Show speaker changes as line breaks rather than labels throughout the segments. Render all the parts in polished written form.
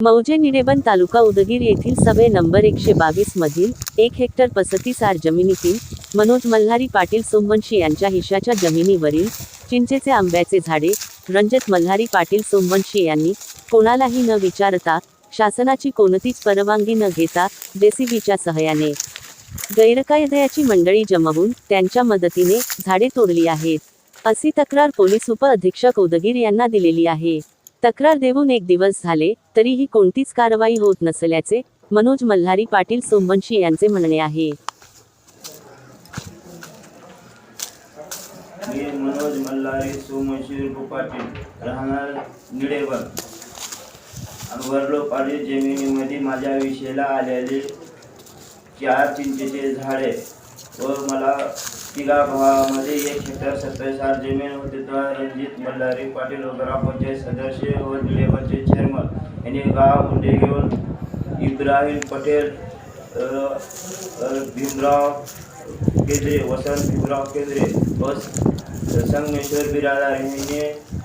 मौजे निडेबन तालुका उदगीर येथील सभे नंबर 122 मधील 1 हेक्टर 35 आर जमिनीतील मनोज मल्हारी पाटील सोमवंशी यांच्या हिश्श्याच्या जमिनीवरील चिंचेचे आंब्याचे झाडे रणजित मल्हारी पाटील सोमवंशी यांनी कोणालाही न विचारता शासनाची कोणतीच परवानगी न घेता जेसीबीच्या सहाय्याने गैरकायदेची मंडळी जमवून त्यांच्या मदतीने झाडे तोडली आहेत, अशी तक्रार पोलीस उप अधीक्षक उदगीर यांना दिलेली आहे। तक्रार देऊन 1 दिवस झाले तरीही कोणतीच कारवाई होत नसल्याचे मनोज मल्हारी पाटील सोमवंशी यांचे म्हणणे आहे।
मी मनोज मल्हारी सोमवंशी पाटील राहणार निडेबन आणि वरलोपाडी जमिनीमध्ये माझ्या विषयाला आलेले 4 चिंचेचे झाडे व मला तिघा भावामध्ये 1 हेक्टर 27 आर जमीन होती। तर रणजित मल्हारी पाटील व ग्रामपंचायत सदस्य व निडेबनचे चेअरमन यांनी गाव मुंडे घेऊन इब्राहिम पटेल भीमराव केंद्रे वसंत भीमराव केंद्रे व संगमेश्वर बिरादार यांनी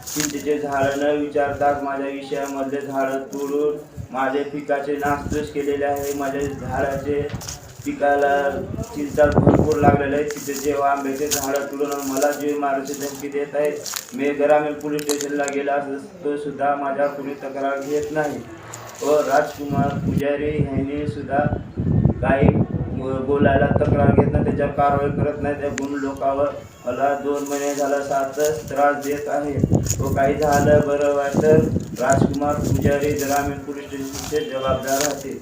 चिंचेचे झाड न विचारता माझ्या विषयामध्ये झाड तोडून माझे पिकाचे नासधूस केलेले आहे। माझ्या झाडाचे पिकाला चिंचा भरपूर लागलेले आहे। तिथे जेव्हा आंब्याचे झाड तोडून मला जे मारायची धमकी देत आहेत, मी ग्रामीण पोलीस स्टेशनला गेला तो सुद्धा माझ्या कोणी तक्रार घेत नाही व राजकुमार पुजारी यांनी सुद्धा काही बोलायला तक्रार घेत नाही, त्याच्यावर कारवाई करत नाही। त्या गुण लोकांवर मला 2 महिने झाला सातच त्रास देत आहे व काही झालं बरं वाटतं राजकुमार पुजारी ग्रामीण पोलीस स्टेशनचे जबाबदार राहतील।